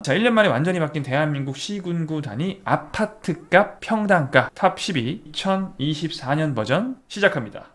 자, 1년 만에 완전히 바뀐 대한민국 시군구 단위 아파트값 평당가 탑 12 2024년 버전 시작합니다.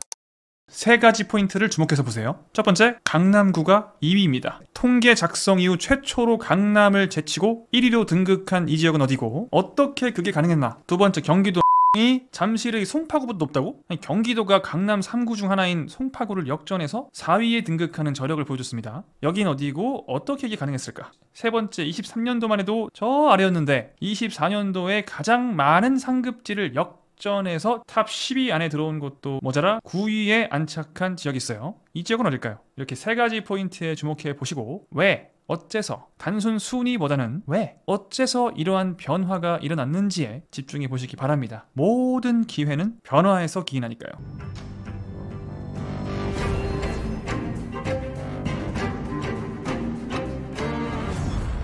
세 가지 포인트를 주목해서 보세요. 첫 번째, 강남구가 2위입니다. 통계 작성 이후 최초로 강남을 제치고 1위로 등극한 이 지역은 어디고 어떻게 그게 가능했나? 두 번째, 경기도 이 잠실의 송파구보다 높다고? 아니, 경기도가 강남 3구 중 하나인 송파구를 역전해서 4위에 등극하는 저력을 보여줬습니다. 여긴 어디고 어떻게 이게 가능했을까? 세 번째, 23년도만 해도 저 아래였는데 24년도에 가장 많은 상급지를 역전해서 탑 10위 안에 들어온 곳도 모자라 9위에 안착한 지역이 있어요. 이 지역은 어딜까요? 이렇게 세 가지 포인트에 주목해 보시고 왜? 어째서, 단순 순위보다는 왜, 어째서 이러한 변화가 일어났는지에 집중해 보시기 바랍니다. 모든 기회는 변화에서 기인하니까요.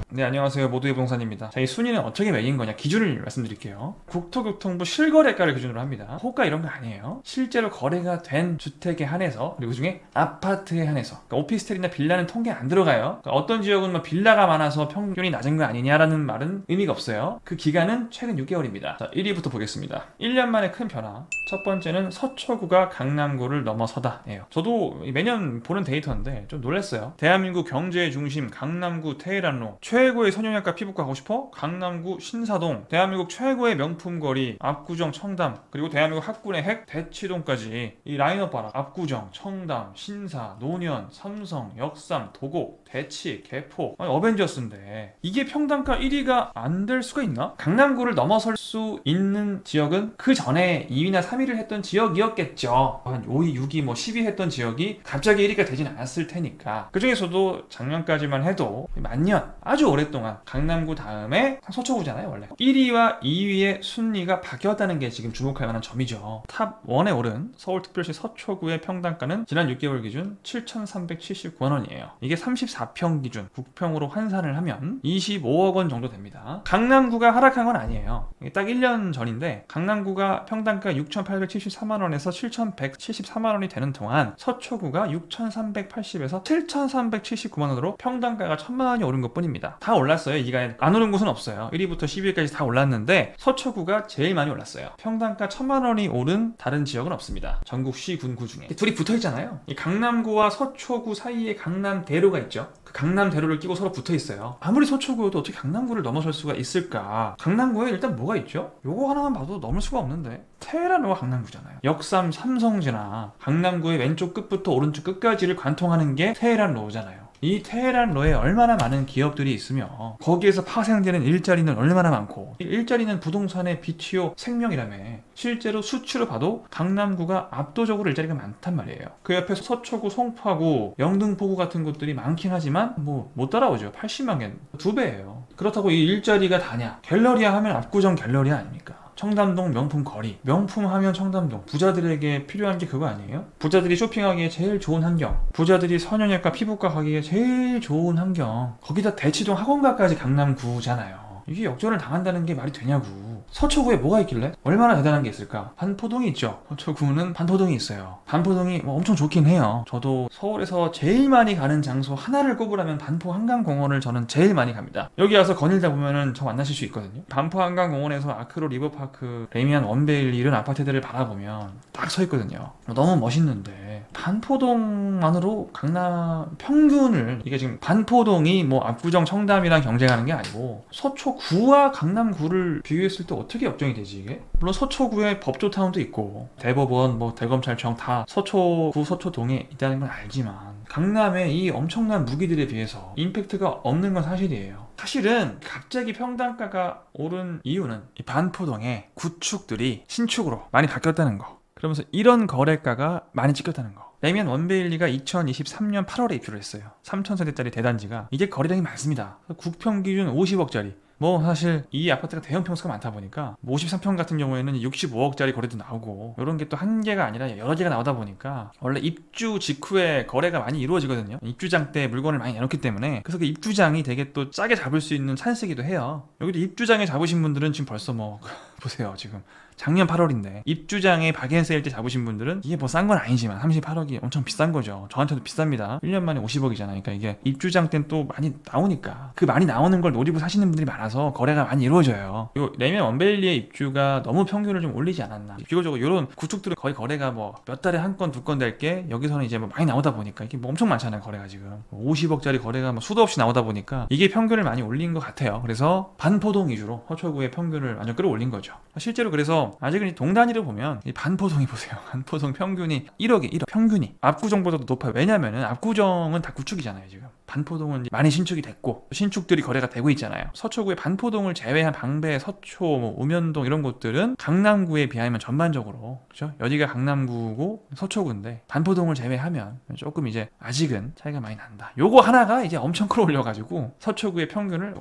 네, 안녕하세요. 모두의 부동산입니다. 자, 이 순위는 어떻게 매긴 거냐 기준을 말씀드릴게요. 국토교통부 실거래가를 기준으로 합니다. 호가 이런 거 아니에요. 실제로 거래가 된 주택에 한해서, 그리고 그중에 아파트에 한해서. 그러니까 오피스텔이나 빌라는 통계에 안 들어가요. 그러니까 어떤 지역은 뭐 빌라가 많아서 평균이 낮은 거 아니냐라는 말은 의미가 없어요. 그 기간은 최근 6개월입니다. 자, 1위부터 보겠습니다. 1년 만에 큰 변화. 첫 번째는 서초구가 강남구를 넘어서다예요. 저도 매년 보는 데이터인데 좀 놀랐어요. 대한민국 경제의 중심 강남구 테헤란로, 최고의 성형외과 피부과 가고 싶어? 강남구 신사동, 대한민국 최고의 명품거리 압구정 청담, 그리고 대한민국 학군의 핵 대치동까지 이 라인업 봐라. 압구정, 청담, 신사, 노년, 삼성, 역삼, 도곡, 대치, 개포. 아니, 어벤져스인데 이게 평당가 1위가 안 될 수가 있나? 강남구를 넘어설 수 있는 지역은 그 전에 2위나 3위를 했던 지역이었겠죠. 한 5위, 6위, 뭐 10위 했던 지역이 갑자기 1위가 되진 않았을 테니까. 그 중에서도 작년까지만 해도 만년 아주 오랫동안 강남구 다음에 서초구잖아요. 원래 1위와 2위의 순위가 바뀌었다는 게 지금 주목할 만한 점이죠. 탑 1에 오른 서울특별시 서초구의 평당가는 지난 6개월 기준 7,379만원이에요 이게 34평 기준 국평으로 환산을 하면 25억 원 정도 됩니다. 강남구가 하락한 건 아니에요. 이게 딱 1년 전인데 강남구가 평당가 6,874만원에서 7,174만원이 되는 동안 서초구가 6,380에서 7,379만원으로 평당가가 1,000만원이 오른 것 뿐입니다. 다 올랐어요. 이 기간에 안 오른 곳은 없어요. 1위부터 10위까지 다 올랐는데 서초구가 제일 많이 올랐어요. 평당가 1,000만원이 오른 다른 지역은 없습니다. 전국 시군구 중에 둘이 붙어있잖아요. 이 강남구와 서초구 사이에 강남대로가 있죠. 그 강남대로를 끼고 서로 붙어있어요. 아무리 서초구여도 어떻게 강남구를 넘어설 수가 있을까? 강남구에 일단 뭐가 있죠? 요거 하나만 봐도 넘을 수가 없는데 테헤란로가 강남구잖아요. 역삼 삼성지나 강남구의 왼쪽 끝부터 오른쪽 끝까지를 관통하는 게 테헤란로잖아요. 이 테헤란로에 얼마나 많은 기업들이 있으며 거기에서 파생되는 일자리는 얼마나 많고, 일자리는 부동산의 빛이요 생명이라며 실제로 수치로 봐도 강남구가 압도적으로 일자리가 많단 말이에요. 그 옆에 서초구, 송파구, 영등포구 같은 곳들이 많긴 하지만 뭐 못 따라오죠. 80만 개, 2배예요. 그렇다고 이 일자리가 다냐? 갤러리아 하면 압구정 갤러리아 아닙니까? 청담동 명품 거리, 명품 하면 청담동. 부자들에게 필요한 게 그거 아니에요? 부자들이 쇼핑하기에 제일 좋은 환경, 부자들이 성형외과 피부과 가기에 제일 좋은 환경, 거기다 대치동 학원가까지 강남구잖아요. 이게 역전을 당한다는 게 말이 되냐고. 서초구에 뭐가 있길래? 얼마나 대단한 게 있을까? 반포동이 있죠. 서초구는 반포동이 있어요. 반포동이 뭐 엄청 좋긴 해요. 저도 서울에서 제일 많이 가는 장소 하나를 꼽으라면 반포 한강공원을 저는 제일 많이 갑니다. 여기 와서 거닐다 보면은 저 만나실 수 있거든요. 반포 한강공원에서 아크로 리버파크, 레미안 원베일리 이런 아파트들을 바라보면 딱 서 있거든요. 너무 멋있는데 반포동만으로 강남 평균을, 이게 지금 반포동이 뭐 압구정 청담이랑 경쟁하는 게 아니고 서초구와 강남구를 비교했을 때 어떻게 역전이 되지 이게? 물론 서초구에 법조타운도 있고 대법원, 뭐 대검찰청 다 서초구, 서초동에 있다는 건 알지만 강남의 이 엄청난 무기들에 비해서 임팩트가 없는 건 사실이에요. 사실은 갑자기 평당가가 오른 이유는 이 반포동의 구축들이 신축으로 많이 바뀌었다는 거, 그러면서 이런 거래가가 많이 찍혔다는 거. 레미안 원베일리가 2023년 8월에 입주를 했어요. 3,000세대짜리 대단지가. 이게 거래량이 많습니다. 국평 기준 50억짜리. 뭐 사실 이 아파트가 대형 평수가 많다 보니까 53평 같은 경우에는 65억짜리 거래도 나오고, 이런 게 또 한 개가 아니라 여러 개가 나오다 보니까 원래 입주 직후에 거래가 많이 이루어지거든요. 입주장 때 물건을 많이 내놓기 때문에. 그래서 그 입주장이 되게 또 싸게 잡을 수 있는 찬스이기도 해요. 여기도 입주장에 잡으신 분들은 지금 벌써 뭐 보세요. 지금 작년 8월인데 입주장에 박앤세일 때 잡으신 분들은 이게 뭐 싼 건 아니지만 38억이 엄청 비싼 거죠. 저한테도 비쌉니다. 1년 만에 50억이잖아요. 그러니까 이게 입주장 때는 또 많이 나오니까 그 많이 나오는 걸 노리고 사시는 분들이 많아서 거래가 많이 이루어져요. 요 레미안 원베일리의 입주가 너무 평균을 좀 올리지 않았나. 비교적으로 이런 구축들은 거의 거래가 뭐 몇 달에 한 건, 두 건 될 게 여기서는 이제 뭐 많이 나오다 보니까 이게 뭐 엄청 많잖아요. 거래가 지금 50억짜리 거래가 뭐 수도 없이 나오다 보니까 이게 평균을 많이 올린 것 같아요. 그래서 반포동 위주로 서초구의 평균을 완전 끌어올린 거죠. 실제로 그래서 아직은 동 단위로 보면 이 반포동이 보세요. 반포동 평균이 1억에 1억 평균이 압구정보다도 높아요. 왜냐면은 압구정은 다 구축이잖아요. 지금 반포동은 많이 신축이 됐고 신축들이 거래가 되고 있잖아요. 서초구의 반포동을 제외한 방배, 서초, 뭐 우면동 이런 곳들은 강남구에 비하면 전반적으로 그렇죠? 여기가 강남구고 서초구인데 반포동을 제외하면 조금 이제 아직은 차이가 많이 난다. 요거 하나가 이제 엄청 끌어올려가지고 서초구의 평균을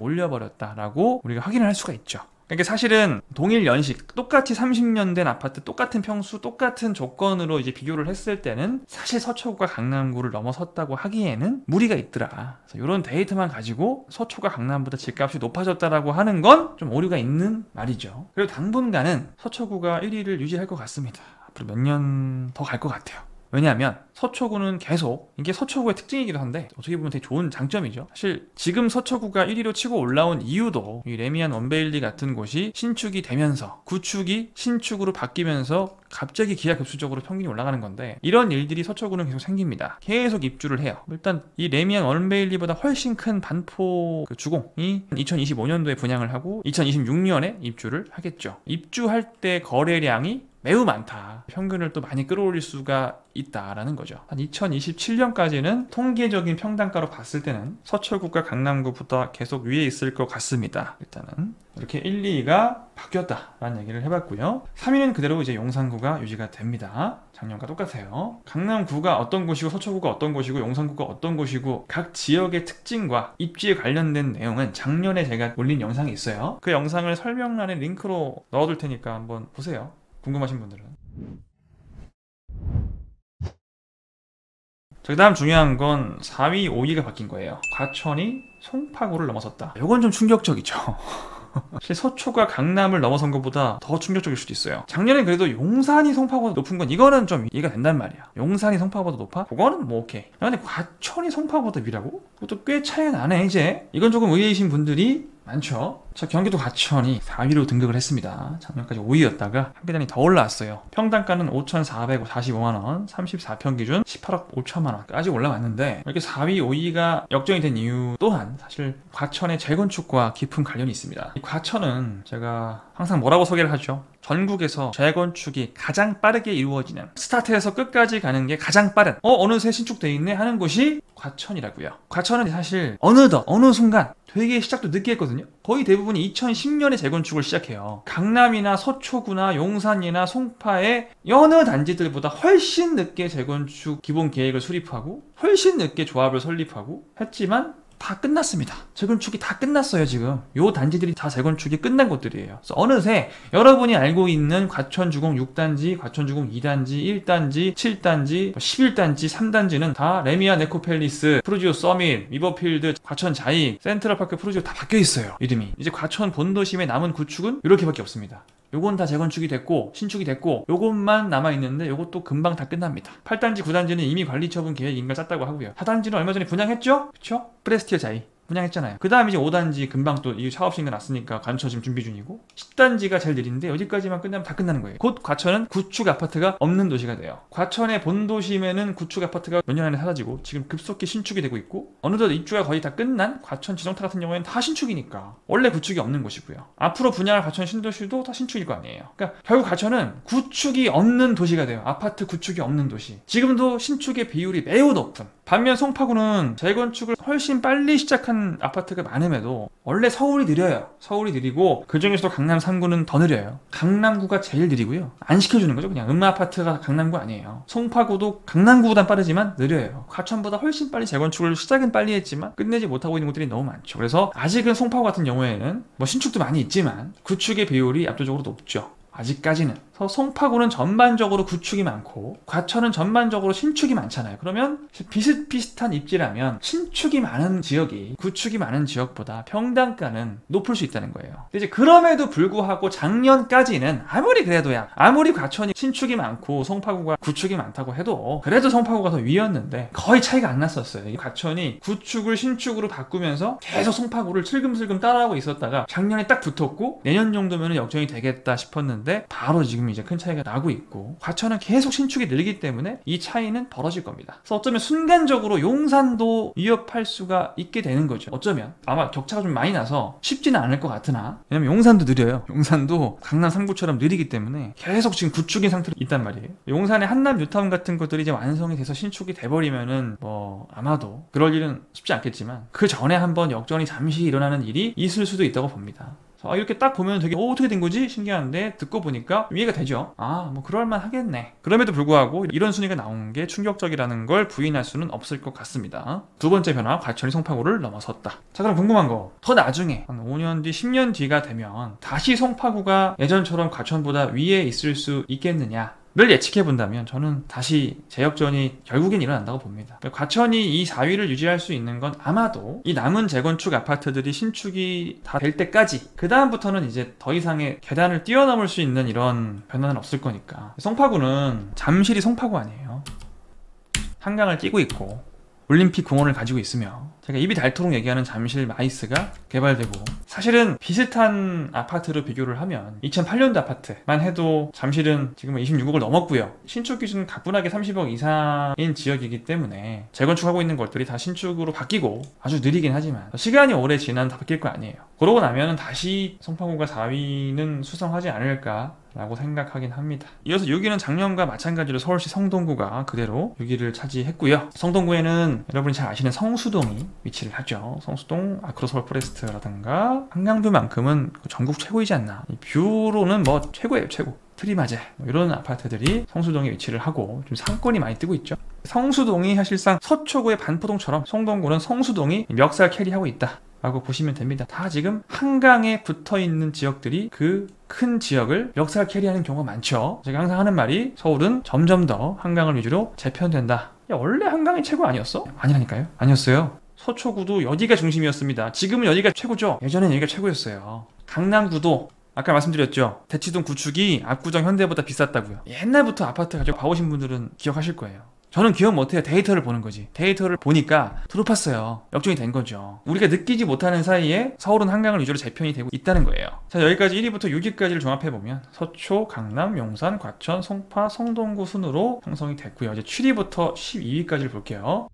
올려버렸다라고 우리가 확인을 할 수가 있죠. 그러니까 사실은 동일 연식, 똑같이 30년 된 아파트, 똑같은 평수, 똑같은 조건으로 이제 비교를 했을 때는 사실 서초구가 강남구를 넘어섰다고 하기에는 무리가 있더라. 그래서 이런 데이터만 가지고 서초가 강남보다 집값이 높아졌다라고 하는 건 좀 오류가 있는 말이죠. 그리고 당분간은 서초구가 1위를 유지할 것 같습니다. 앞으로 몇 년 더 갈 것 같아요. 왜냐하면 서초구는 계속 이게 서초구의 특징이기도 한데 어떻게 보면 되게 좋은 장점이죠. 사실 지금 서초구가 1위로 치고 올라온 이유도 이 레미안 원베일리 같은 곳이 신축이 되면서 구축이 신축으로 바뀌면서 갑자기 기하급수적으로 평균이 올라가는 건데 이런 일들이 서초구는 계속 생깁니다. 계속 입주를 해요. 일단 이 레미안 원베일리보다 훨씬 큰 반포 주공이 2025년도에 분양을 하고 2026년에 입주를 하겠죠. 입주할 때 거래량이 매우 많다. 평균을 또 많이 끌어올릴 수가 있다라는 거죠. 한 2027년까지는 통계적인 평단가로 봤을 때는 서초구가 강남구보다 계속 위에 있을 것 같습니다. 일단은 이렇게 1, 2위가 바뀌었다라는 얘기를 해봤고요. 3위는 그대로 이제 용산구가 유지가 됩니다. 작년과 똑같아요. 강남구가 어떤 곳이고 서초구가 어떤 곳이고 용산구가 어떤 곳이고 각 지역의 특징과 입지에 관련된 내용은 작년에 제가 올린 영상이 있어요. 그 영상을 설명란에 링크로 넣어둘 테니까 한번 보세요. 궁금하신 분들은. 그 다음 중요한 건 4위, 5위가 바뀐 거예요. 과천이 송파구를 넘어섰다. 이건 좀 충격적이죠. 사실 서초가 강남을 넘어선 것보다 더 충격적일 수도 있어요. 작년에 그래도 용산이 송파구보다 높은 건 이거는 좀 이해가 된단 말이야. 용산이 송파구보다 높아? 그거는 뭐 오케이. 근데 과천이 송파구보다 위라고? 그것도 꽤 차이가 나네 이제. 이건 조금 의외이신 분들이 많죠. 자, 경기도 과천이 4위로 등극을 했습니다. 작년까지 5위였다가 한 계단이 더 올라왔어요. 평당가는 5,445만원, 34평 기준 18억 5천만원까지 올라왔는데 이렇게 4위, 5위가 역전이 된 이유 또한 사실 과천의 재건축과 깊은 관련이 있습니다. 이 과천은 제가 항상 뭐라고 소개를 하죠? 전국에서 재건축이 가장 빠르게 이루어지는, 스타트에서 끝까지 가는 게 가장 빠른, 어느새 신축돼 있네 하는 곳이 과천이라고요. 과천은 사실 어느덧 어느 순간 되게 시작도 늦게 했거든요. 거의 대부분이 2010년에 재건축을 시작해요. 강남이나 서초구나 용산이나 송파의 여느 단지들보다 훨씬 늦게 재건축 기본 계획을 수립하고 훨씬 늦게 조합을 설립하고 했지만 다 끝났습니다. 재건축이 다 끝났어요. 지금 요 단지들이 다 재건축이 끝난 곳들이에요. 그래서 어느새 여러분이 알고 있는 과천주공 6단지, 과천주공 2단지, 1단지, 7단지, 11단지, 3단지는 다 레미안 에코팰리스, 프루지오 서밋, 리버필드, 과천 자익, 센트럴파크 프루지오 다 바뀌어 있어요. 이름이. 이제 과천 본도심의 남은 구축은 이렇게밖에 없습니다. 요건 다 재건축이 됐고 신축이 됐고 요것만 남아있는데 요것도 금방 다 끝납니다. 8단지 9단지는 이미 관리처분 계획 인가 짰다고 하고요. 4단지는 얼마 전에 분양했죠? 그쵸? 프레스티어 자이 분양했잖아요. 그 다음 이제 5단지 금방 또 이 사업 신고 났으니까 관처 지금 준비 중이고 10단지가 제일 느린데 여기까지만 끝나면 다 끝나는 거예요. 곧 과천은 구축 아파트가 없는 도시가 돼요. 과천의 본도심에는 구축 아파트가 몇 년 안에 사라지고 지금 급속히 신축이 되고 있고 어느덧 입주가 거의 다 끝난 과천 지정타 같은 경우에는 다 신축이니까 원래 구축이 없는 곳이고요. 앞으로 분양할 과천 신도시도 다 신축일 거 아니에요. 그러니까 결국 과천은 구축이 없는 도시가 돼요. 아파트 구축이 없는 도시. 지금도 신축의 비율이 매우 높은. 반면 송파구는 재건축을 훨씬 빨리 시작한 아파트가 많음에도 원래 서울이 느려요. 서울이 느리고 그중에서도 강남 3구는 더 느려요. 강남구가 제일 느리고요. 안 시켜주는 거죠. 그냥 음마아파트가 강남구 아니에요. 송파구도 강남구보단 빠르지만 느려요. 과천보다 훨씬 빨리 재건축을 시작은 빨리 했지만 끝내지 못하고 있는 곳들이 너무 많죠. 그래서 아직은 송파구 같은 경우에는 뭐 신축도 많이 있지만 구축의 비율이 압도적으로 높죠. 아직까지는. 그래서 송파구는 전반적으로 구축이 많고 과천은 전반적으로 신축이 많잖아요. 그러면 비슷비슷한 입지라면 신축이 많은 지역이 구축이 많은 지역보다 평당가는 높을 수 있다는 거예요. 근데 이제 그럼에도 불구하고 작년까지는 아무리 과천이 신축이 많고 송파구가 구축이 많다고 해도 그래도 송파구가 더 위였는데 거의 차이가 안 났었어요. 과천이 구축을 신축으로 바꾸면서 계속 송파구를 슬금슬금 따라하고 있었다가 작년에 딱 붙었고 내년 정도면 역전이 되겠다 싶었는데 바로 지금 이제 큰 차이가 나고 있고 과천은 계속 신축이 늘기 때문에 이 차이는 벌어질 겁니다. 그래서 어쩌면 순간적으로 용산도 위협할 수가 있게 되는 거죠. 어쩌면 아마 격차가 좀 많이 나서 쉽지는 않을 것 같으나 왜냐면 용산도 느려요. 용산도 강남 3구처럼 느리기 때문에 계속 지금 구축인 상태로 있단 말이에요. 용산의 한남 뉴타운 같은 것들이 이제 완성이 돼서 신축이 돼버리면은 뭐 아마도 그럴 일은 쉽지 않겠지만 그 전에 한번 역전이 잠시 일어나는 일이 있을 수도 있다고 봅니다. 이렇게 딱 보면 되게 어떻게 된 거지? 신기한데 듣고 보니까 이해가 되죠. 뭐 그럴만 하겠네. 그럼에도 불구하고 이런 순위가 나온 게 충격적이라는 걸 부인할 수는 없을 것 같습니다. 두 번째 변화, 과천이 송파구를 넘어섰다. 자, 그럼 궁금한 거, 더 나중에 한 5년 뒤 10년 뒤가 되면 다시 송파구가 예전처럼 과천보다 위에 있을 수 있겠느냐 를 예측해본다면 저는 다시 재역전이 결국엔 일어난다고 봅니다. 과천이 이 4위를 유지할 수 있는 건 아마도 이 남은 재건축 아파트들이 신축이 다 될 때까지, 그 다음부터는 이제 더 이상의 계단을 뛰어넘을 수 있는 이런 변화는 없을 거니까. 송파구는 잠실이 송파구 아니에요. 한강을 끼고 있고 올림픽 공원을 가지고 있으며 제가 입이 닳도록 얘기하는 잠실 마이스가 개발되고, 사실은 비슷한 아파트로 비교를 하면 2008년도 아파트만 해도 잠실은 지금은 26억을 넘었고요. 신축 기준은 가뿐하게 30억 이상인 지역이기 때문에 재건축하고 있는 것들이 다 신축으로 바뀌고 아주 느리긴 하지만 시간이 오래 지나면 다 바뀔 거 아니에요. 그러고 나면 다시 송파구가 4위는 수성하지 않을까 라고 생각하긴 합니다. 이어서 6위는 작년과 마찬가지로 서울시 성동구가 그대로 6위를 차지했고요. 성동구에는 여러분이 잘 아시는 성수동이 위치를 하죠. 성수동, 아크로서울 포레스트라든가 한강뷰만큼은 전국 최고이지 않나. 이 뷰로는 뭐 최고예요, 최고. 트리마제 이런 아파트들이 성수동에 위치를 하고 좀 상권이 많이 뜨고 있죠. 성수동이 사실상 서초구의 반포동처럼 성동구는 성수동이 멱살 캐리하고 있다 라고 보시면 됩니다. 다 지금 한강에 붙어있는 지역들이 그 큰 지역을 멱살 캐리하는 경우가 많죠. 제가 항상 하는 말이 서울은 점점 더 한강을 위주로 재편된다. 야, 원래 한강이 최고 아니었어? 아니라니까요. 아니었어요. 서초구도 여기가 중심이었습니다. 지금은 여기가 최고죠. 예전엔 여기가 최고였어요. 강남구도 아까 말씀드렸죠. 대치동 구축이 압구정 현대보다 비쌌다고요. 옛날부터 아파트 가지고 봐오신 분들은 기억하실 거예요. 저는 기억 못해요. 데이터를 보는 거지. 데이터를 보니까 더 높았어요. 역전이 된 거죠. 우리가 느끼지 못하는 사이에 서울은 한강을 위주로 재편이 되고 있다는 거예요. 자, 여기까지 1위부터 6위까지를 종합해보면 서초, 강남, 용산, 과천, 송파, 성동구 순으로 형성이 됐고요. 이제 7위부터 12위까지를 볼게요.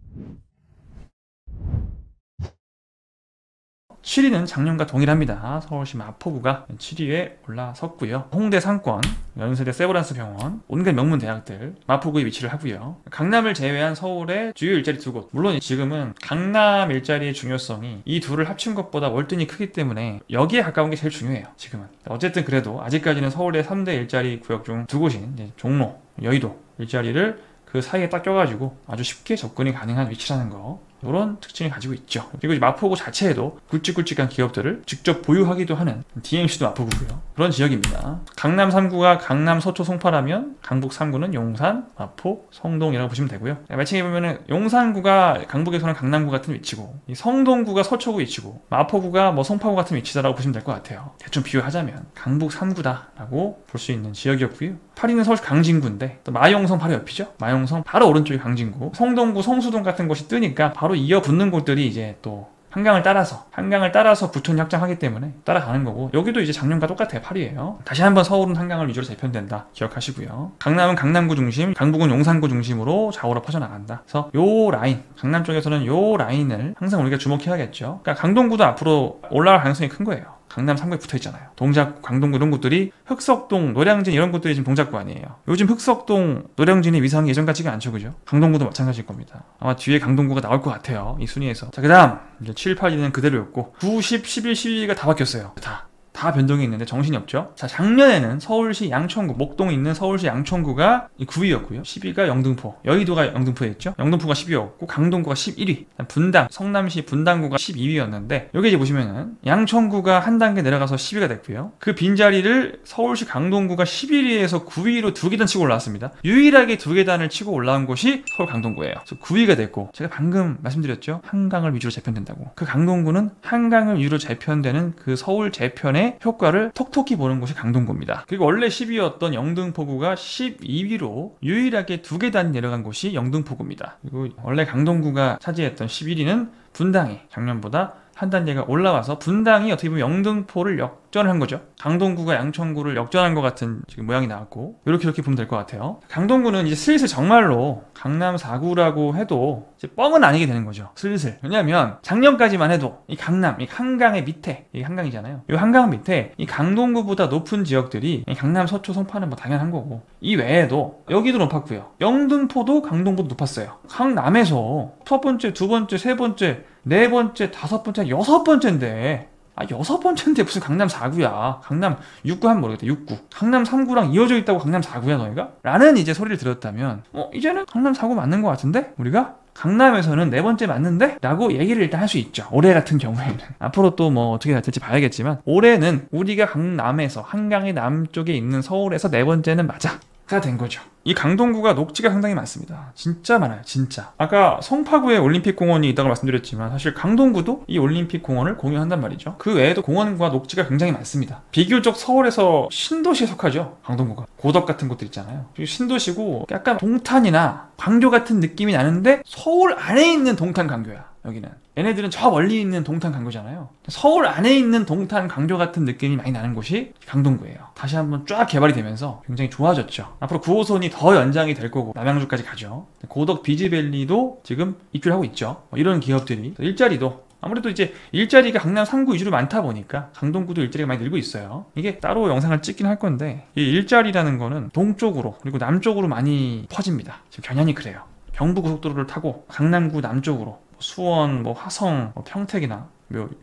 7위는 작년과 동일합니다. 서울시 마포구가 7위에 올라섰고요. 홍대 상권, 연세대 세브란스 병원, 온갖 명문 대학들 마포구에 위치를 하고요. 강남을 제외한 서울의 주요 일자리 두 곳, 물론 지금은 강남 일자리의 중요성이 이 둘을 합친 것보다 월등히 크기 때문에 여기에 가까운 게 제일 중요해요. 지금은. 어쨌든 그래도 아직까지는 서울의 3대 일자리 구역 중 두 곳인 이제 종로, 여의도 일자리를 그 사이에 딱 껴가지고 아주 쉽게 접근이 가능한 위치라는 거, 이런 특징을 가지고 있죠. 그리고 마포구 자체에도 굵직굵직한 기업들을 직접 보유하기도 하는 DMC도 마포구고요. 그런 지역입니다. 강남 3구가 강남, 서초, 송파라면 강북 3구는 용산, 마포, 성동이라고 보시면 되고요. 매칭해보면 용산구가 강북에서는 강남구 같은 위치고, 이 성동구가 서초구 위치고, 마포구가 뭐 송파구 같은 위치다라고 보시면 될 것 같아요. 대충 비유하자면 강북 3구다라고 볼 수 있는 지역이었고요. 8위는 서울시 강진구인데 또 마용성 바로 옆이죠. 마용성 바로 오른쪽이 강진구. 성동구, 성수동 같은 곳이 뜨니까 바로 이어붙는 곳들이 이제 또 한강을 따라서 부촌이 확장하기 때문에 따라가는 거고, 여기도 이제 작년과 똑같아요. 8위예요. 다시 한번 서울은 한강을 위주로 재편된다 기억하시고요. 강남은 강남구 중심, 강북은 용산구 중심으로 좌우로 퍼져나간다. 그래서 요 라인, 강남 쪽에서는 요 라인을 항상 우리가 주목해야겠죠. 그러니까 강동구도 앞으로 올라갈 가능성이 큰 거예요. 강남 3구에 붙어있잖아요. 동작구, 강동구 이런 곳들이, 흑석동, 노량진 이런 곳들이 지금 동작구 아니에요. 요즘 흑석동, 노량진의 위상이 예전 같지가 않죠, 그죠? 강동구도 마찬가지일 겁니다. 아마 뒤에 강동구가 나올 것 같아요, 이 순위에서. 자, 그 다음 이제 7, 8위는 그대로였고 9, 10, 11, 12위가 다 바뀌었어요. 다 다 변동이 있는데 정신이 없죠. 자, 작년에는 서울시 양천구, 목동에 있는 서울시 양천구가 9위였고요. 10위가 영등포, 여의도가 영등포였죠. 영등포가 10위였고 강동구가 11위, 분당, 성남시 분당구가 12위였는데 여기 이제 보시면은 양천구가 한 단계 내려가서 10위가 됐고요. 그 빈자리를 서울시 강동구가 11위에서 9위로 두 계단 치고 올라왔습니다. 유일하게 두 계단을 치고 올라온 곳이 서울 강동구예요. 그래서 9위가 됐고, 제가 방금 말씀드렸죠. 한강을 위주로 재편된다고. 그 강동구는 한강을 위주로 재편되는 그 서울 재편의 효과를 톡톡히 보는 곳이 강동구입니다. 그리고 원래 10위였던 영등포구가 12위로 유일하게 두 계단이 내려간 곳이 영등포구입니다. 그리고 원래 강동구가 차지했던 11위는 분당이 작년보다 한 단계가 올라와서 분당이 어떻게 보면 영등포를 역전을 한 거죠. 강동구가 양천구를 역전한 것 같은 지금 모양이 나왔고, 이렇게 보면 될 것 같아요. 강동구는 이제 슬슬 정말로 강남 4구라고 해도 이제 뻥은 아니게 되는 거죠. 슬슬. 왜냐면 작년까지만 해도 이 강남, 이 한강의 밑에, 이게 한강이잖아요. 이 한강 밑에 이 강동구보다 높은 지역들이 이 강남, 서초, 송파는 뭐 당연한 거고, 이 외에도 여기도 높았고요. 영등포도 강동구도 높았어요. 강남에서 첫 번째, 두 번째, 세 번째, 네 번째, 다섯 번째, 여섯 번째인데, 여섯 번째인데 무슨 강남 4구야. 강남 6구 하면 모르겠다. 6구. 강남 3구랑 이어져 있다고 강남 4구야 너희가? 라는 이제 소리를 들었다면, 이제는 강남 4구 맞는 것 같은데? 우리가? 강남에서는 네 번째 맞는데? 라고 얘기를 일단 할 수 있죠. 올해 같은 경우에는. 앞으로 또 뭐 어떻게 될지 봐야겠지만, 올해는 우리가 강남에서, 한강의 남쪽에 있는 서울에서 네 번째는 맞아. 가 된 거죠. 이 강동구가 녹지가 상당히 많습니다. 진짜 많아요. 진짜. 아까 송파구에 올림픽공원이 있다고 말씀드렸지만 사실 강동구도 이 올림픽공원을 공유한단 말이죠. 그 외에도 공원과 녹지가 굉장히 많습니다. 비교적 서울에서 신도시에 속하죠. 강동구가. 고덕 같은 곳들 있잖아요. 신도시고 약간 동탄이나 광교 같은 느낌이 나는데 서울 안에 있는 동탄 광교야. 여기는. 얘네들은 저 멀리 있는 동탄 강교잖아요. 서울 안에 있는 동탄 강교 같은 느낌이 많이 나는 곳이 강동구예요. 다시 한번 쫙 개발이 되면서 굉장히 좋아졌죠. 앞으로 9호선이 더 연장이 될 거고 남양주까지 가죠. 고덕 비즈밸리도 지금 입주를 하고 있죠. 이런 기업들이. 일자리도 아무래도 이제 일자리가 강남 3구 위주로 많다 보니까 강동구도 일자리가 많이 늘고 있어요. 이게 따로 영상을 찍긴 할 건데, 이 일자리라는 거는 동쪽으로 그리고 남쪽으로 많이 퍼집니다. 지금 견연이 그래요. 경부고속도로를 타고 강남구 남쪽으로 수원, 화성, 평택이나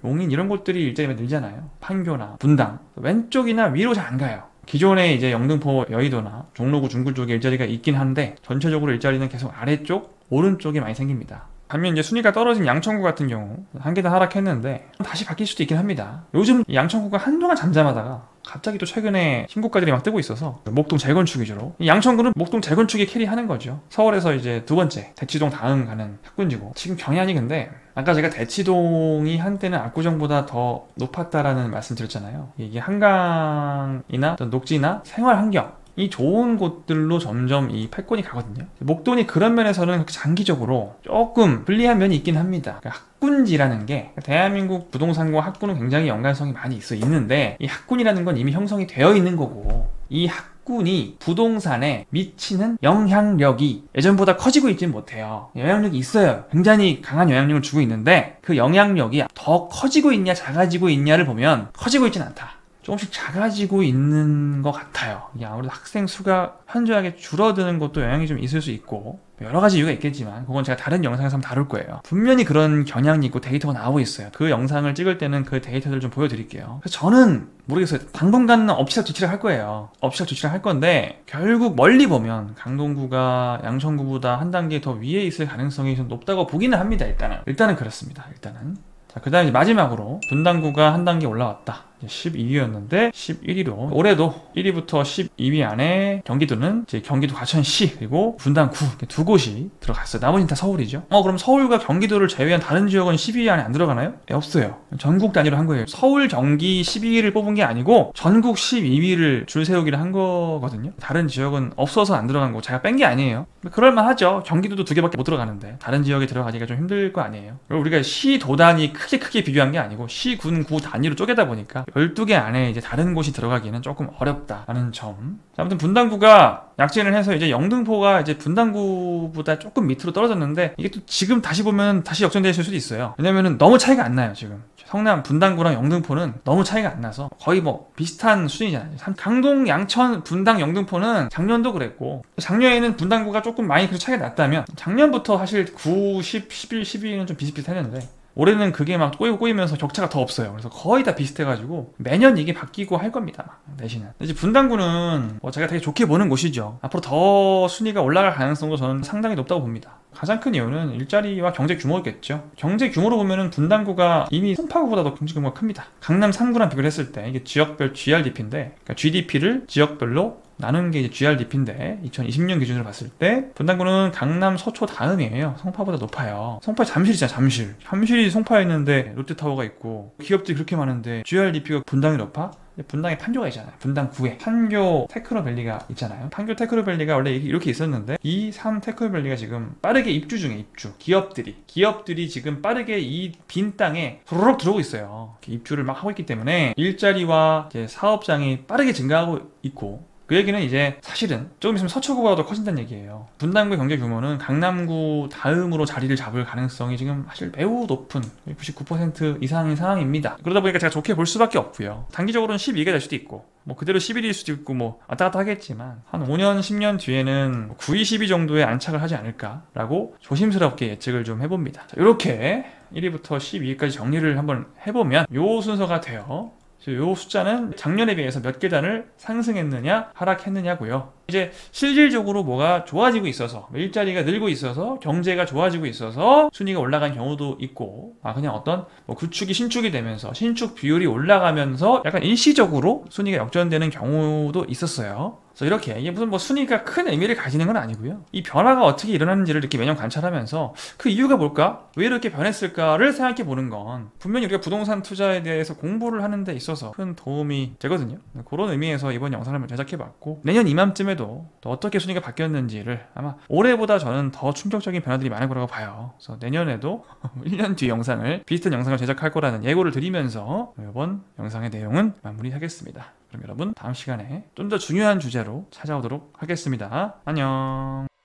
용인 이런 곳들이 일자리가 늘잖아요. 판교나 분당 왼쪽이나 위로 잘 안 가요. 기존에 이제 영등포, 여의도나 종로구, 중구 쪽에 일자리가 있긴 한데 전체적으로 일자리는 계속 아래쪽, 오른쪽에 많이 생깁니다. 반면 이제 순위가 떨어진 양천구 같은 경우 한 계단 하락했는데 다시 바뀔 수도 있긴 합니다. 요즘 양천구가 한동안 잠잠하다가 갑자기 또 최근에 신고가들이 막 뜨고 있어서 목동 재건축 위주로, 이 양천구는 목동 재건축이 캐리하는 거죠. 서울에서 이제 두 번째 대치동 다음 가는 학군지고, 지금 경향이 근데 아까 제가 대치동이 한때는 압구정보다 더 높았다라는 말씀 드렸잖아요. 이게 한강이나 어떤 녹지나 생활 환경 이 좋은 곳들로 점점 이 패권이 가거든요. 목동이 그런 면에서는 장기적으로 조금 불리한 면이 있긴 합니다. 그러니까 학군지라는 게 대한민국 부동산과 학군은 굉장히 연관성이 많이 있는데, 이 학군이라는 건 이미 형성이 되어 있는 거고, 이 학군이 부동산에 미치는 영향력이 예전보다 커지고 있지는 못해요. 영향력이 있어요. 굉장히 강한 영향력을 주고 있는데, 그 영향력이 더 커지고 있냐 작아지고 있냐를 보면 커지고 있지는 않다. 조금씩 작아지고 있는 것 같아요. 이게 아무래도 학생 수가 현저하게 줄어드는 것도 영향이 좀 있을 수 있고, 여러 가지 이유가 있겠지만 그건 제가 다른 영상에서 한번 다룰 거예요. 분명히 그런 경향이 있고 데이터가 나오고 있어요. 그 영상을 찍을 때는 그 데이터를 좀 보여드릴게요. 그래서 저는 모르겠어요. 당분간은 업시락 조치를 할 거예요. 업시락 조치를 할 건데, 결국 멀리 보면 강동구가 양천구보다 한 단계 더 위에 있을 가능성이 좀 높다고 보기는 합니다. 일단은 그렇습니다. 자, 그 다음에 마지막으로 분당구가 한 단계 올라왔다. 12위였는데 11위로, 올해도 1위부터 12위 안에 경기도는 이제 경기도 과천시 그리고 분당구 이렇게 두 곳이 들어갔어요. 나머지는 다 서울이죠. 그럼 서울과 경기도를 제외한 다른 지역은 12위 안에 안 들어가나요? 네, 없어요. 전국 단위로 한 거예요. 서울, 경기 12위를 뽑은 게 아니고 전국 12위를 줄 세우기를 한 거거든요. 다른 지역은 없어서 안 들어간 거 제가 뺀 게 아니에요. 그럴만하죠. 경기도도 두 개밖에 못 들어가는데 다른 지역에 들어가기가 좀 힘들 거 아니에요. 그리고 우리가 시, 도 단위 크게 비교한 게 아니고 시, 군, 구 단위로 쪼개다 보니까 12개 안에 이제 다른 곳이 들어가기는 조금 어렵다라는 점. 자, 아무튼 분당구가 약진을 해서 이제 영등포가 이제 분당구보다 조금 밑으로 떨어졌는데, 이게 또 지금 다시 보면 다시 역전되실 수도 있어요. 왜냐면은 너무 차이가 안 나요. 지금 성남 분당구랑 영등포는 너무 차이가 안 나서 거의 비슷한 수준이잖아요. 강동, 양천, 분당, 영등포는 작년도 그랬고, 작년에는 분당구가 조금 많이 그 차이가 났다면 작년부터 사실 9, 10, 11, 12는 좀 비슷비슷했는데 올해는 그게 막 꼬이면서 격차가 더 없어요. 그래서 거의 다 비슷해가지고 매년 이게 바뀌고 할 겁니다. 막 내신은. 이제 분당구는 뭐 제가 되게 좋게 보는 곳이죠. 앞으로 더 순위가 올라갈 가능성도 저는 상당히 높다고 봅니다. 가장 큰 이유는 일자리와 경제 규모겠죠. 경제 규모로 보면은 분당구가 이미 송파구보다도 경제 규모가 큽니다. 강남 3구랑 비교를 했을 때 이게 지역별 GRDP인데, 그러니까 GDP를 지역별로 나누는 게 이제 GRDP인데 2020년 기준으로 봤을 때 분당구는 강남, 서초 다음이에요. 송파보다 높아요. 송파 잠실이잖아, 잠실. 잠실이 송파에 있는데 롯데타워가 있고 기업들이 그렇게 많은데 GRDP가 분당이 높아? 분당에 판교가 있잖아요. 분당구에 판교 테크노밸리가 있잖아요. 판교 테크노밸리가 원래 이렇게 있었는데 이 3 테크노밸리가 지금 빠르게 입주 중에 입주. 기업들이 지금 빠르게 이 빈 땅에 도로록 들어오고 있어요. 입주를 막 하고 있기 때문에 일자리와 이제 사업장이 빠르게 증가하고 있고, 그 얘기는 이제 사실은 조금 있으면 서초구가 더 커진다는 얘기예요. 분당구의 경제 규모는 강남구 다음으로 자리를 잡을 가능성이 지금 사실 매우 높은 99% 이상인 상황입니다. 그러다 보니까 제가 좋게 볼 수밖에 없고요. 단기적으로는 12가 될 수도 있고 뭐 그대로 11일 수도 있고 뭐 왔다 갔다 하겠지만 한 5년 10년 뒤에는 9위 10위 정도에 안착을 하지 않을까라고 조심스럽게 예측을 좀 해봅니다. 자, 이렇게 1위부터 12위까지 정리를 한번 해보면 요 순서가 돼요. 이 숫자는 작년에 비해서 몇 계단을 상승했느냐 하락했느냐고요. 이제 실질적으로 뭐가 좋아지고 있어서, 일자리가 늘고 있어서, 경제가 좋아지고 있어서 순위가 올라간 경우도 있고, 그냥 어떤 뭐 구축이 신축이 되면서 신축 비율이 올라가면서 약간 일시적으로 순위가 역전되는 경우도 있었어요. 그래서 이렇게 이게 무슨 뭐 순위가 큰 의미를 가지는 건 아니고요. 이 변화가 어떻게 일어나는지를 이렇게 매년 관찰하면서 그 이유가 뭘까? 왜 이렇게 변했을까를 생각해 보는 건 분명히 우리가 부동산 투자에 대해서 공부를 하는 데 있어서 큰 도움이 되거든요. 그런 의미에서 이번 영상을 한번 제작해 봤고, 내년 이맘쯤에도 또 어떻게 순위가 바뀌었는지를 아마 올해보다 저는 더 충격적인 변화들이 많을 거라고 봐요. 그래서 내년에도 1년 뒤 영상을, 비슷한 영상을 제작할 거라는 예고를 드리면서 이번 영상의 내용은 마무리하겠습니다. 그럼 여러분 다음 시간에 좀 더 중요한 주제로 찾아오도록 하겠습니다. 안녕.